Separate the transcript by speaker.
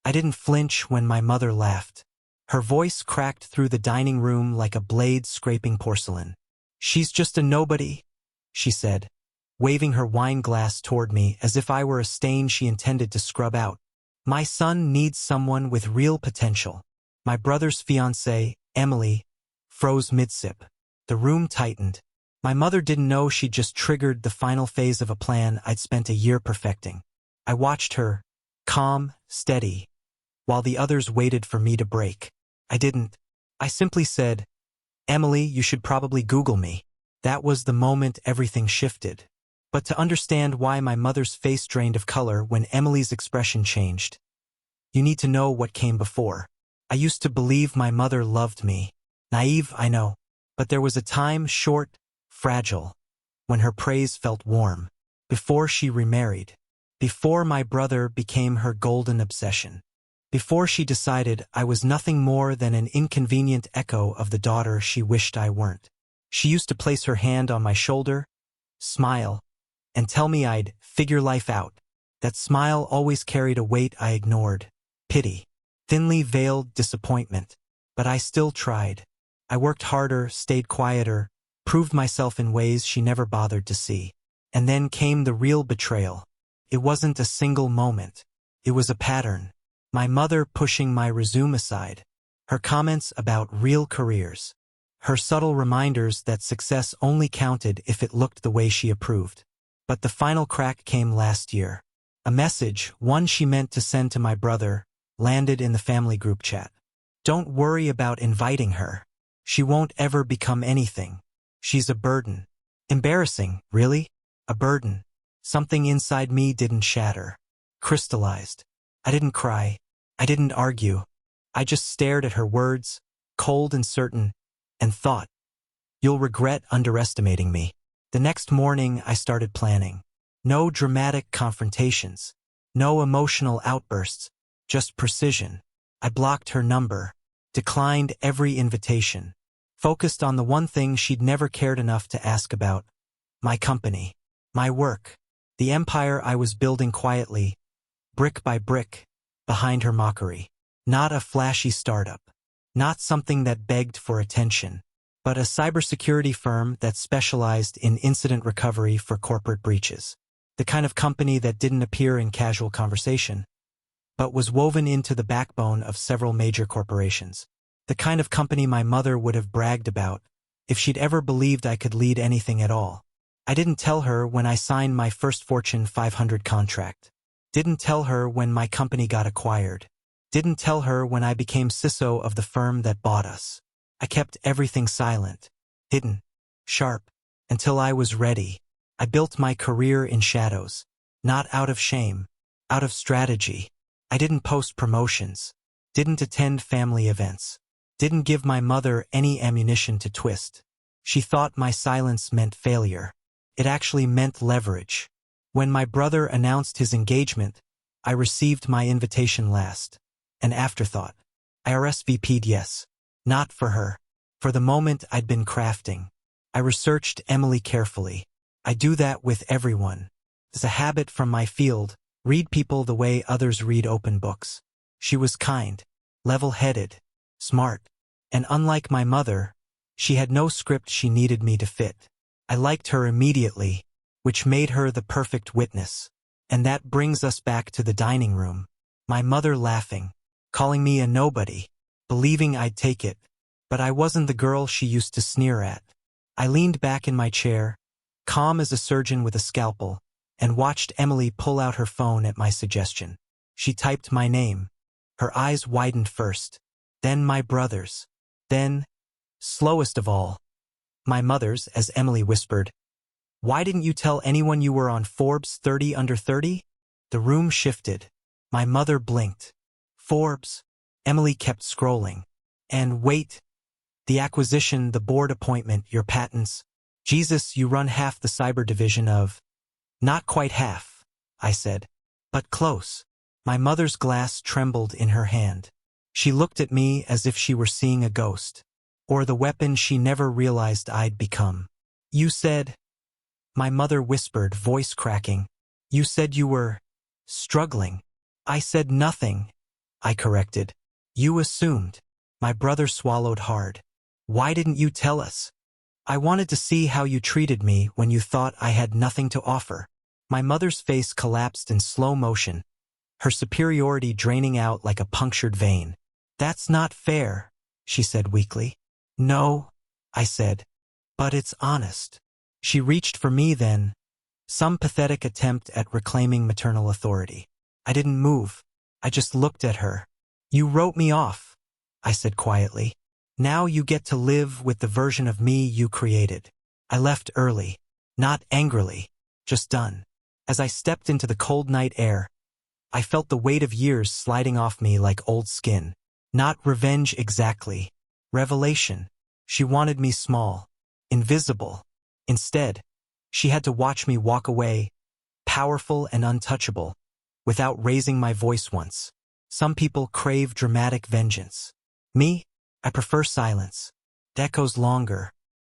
Speaker 1: I didn't flinch when my mother laughed. Her voice cracked through the dining room like a blade scraping porcelain. "She's just a nobody," she said, waving her wine glass toward me as if I were a stain she intended to scrub out. "My son needs someone with real potential." My brother's fiancée, Emily, froze mid-sip. The room tightened. My mother didn't know she'd just triggered the final phase of a plan I'd spent a year perfecting. I watched her, calm, steady, while the others waited for me to break. I didn't. I simply said, "Emily, you should probably Google me." That was the moment everything shifted. But to understand why my mother's face drained of color when Emily's expression changed, you need to know what came before. I used to believe my mother loved me. Naive, I know. But there was a time, short, fragile, when her praise felt warm. Before she remarried. Before my brother became her golden obsession. Before she decided I was nothing more than an inconvenient echo of the daughter she wished I weren't. She used to place her hand on my shoulder, smile, and tell me I'd figure life out. That smile always carried a weight I ignored. Pity. Thinly veiled disappointment. But I still tried. I worked harder, stayed quieter, proved myself in ways she never bothered to see. And then came the real betrayal. It wasn't a single moment. It was a pattern. My mother pushing my resume aside. Her comments about real careers. Her subtle reminders that success only counted if it looked the way she approved. But the final crack came last year. A message, one she meant to send to my brother, landed in the family group chat. "Don't worry about inviting her. She won't ever become anything. She's a burden." Embarrassing, really? A burden. Something inside me didn't shatter. Crystallized. I didn't cry. I didn't argue. I just stared at her words, cold and certain, and thought, "You'll regret underestimating me." The next morning I started planning. No dramatic confrontations. No emotional outbursts. Just precision. I blocked her number. Declined every invitation. Focused on the one thing she'd never cared enough to ask about. My company. My work. The empire I was building quietly, brick by brick, behind her mockery. Not a flashy startup. Not something that begged for attention. But a cybersecurity firm that specialized in incident recovery for corporate breaches. The kind of company that didn't appear in casual conversation, but was woven into the backbone of several major corporations. The kind of company my mother would have bragged about if she'd ever believed I could lead anything at all. I didn't tell her when I signed my first Fortune 500 contract. Didn't tell her when my company got acquired. Didn't tell her when I became CISO of the firm that bought us. I kept everything silent, hidden, sharp, until I was ready. I built my career in shadows, not out of shame, out of strategy. I didn't post promotions, didn't attend family events, didn't give my mother any ammunition to twist. She thought my silence meant failure. It actually meant leverage. When my brother announced his engagement, I received my invitation last. An afterthought. I RSVP'd yes. Not for her. For the moment I'd been crafting. I researched Emily carefully. I do that with everyone. It's a habit from my field. Read people the way others read open books. She was kind, level-headed, smart, and unlike my mother, she had no script she needed me to fit. I liked her immediately, which made her the perfect witness. And that brings us back to the dining room. My mother laughing, calling me a nobody, believing I'd take it, but I wasn't the girl she used to sneer at. I leaned back in my chair, calm as a surgeon with a scalpel, and watched Emily pull out her phone at my suggestion. She typed my name. Her eyes widened first, then my brother's, then, slowest of all, my mother's, as Emily whispered, "Why didn't you tell anyone you were on Forbes 30 under 30? The room shifted. My mother blinked. Forbes. Emily kept scrolling. And wait. The acquisition, the board appointment, your patents. Jesus, you run half the cyber division of... Not quite half, I said. But close. My mother's glass trembled in her hand. She looked at me as if she were seeing a ghost, or the weapon she never realized I'd become. You said... My mother whispered, voice cracking. You said you were... struggling. I said nothing. I corrected. You assumed. My brother swallowed hard. Why didn't you tell us? I wanted to see how you treated me when you thought I had nothing to offer. My mother's face collapsed in slow motion, her superiority draining out like a punctured vein. That's not fair, she said weakly. No, I said, but it's honest. She reached for me then, some pathetic attempt at reclaiming maternal authority. I didn't move. I just looked at her. You wrote me off, I said quietly. Now you get to live with the version of me you created. I left early, not angrily, just done. As I stepped into the cold night air, I felt the weight of years sliding off me like old skin. Not revenge exactly. Revelation. She wanted me small, invisible. Instead, she had to watch me walk away, powerful and untouchable, without raising my voice once. Some people crave dramatic vengeance. Me? I prefer silence. That goes longer,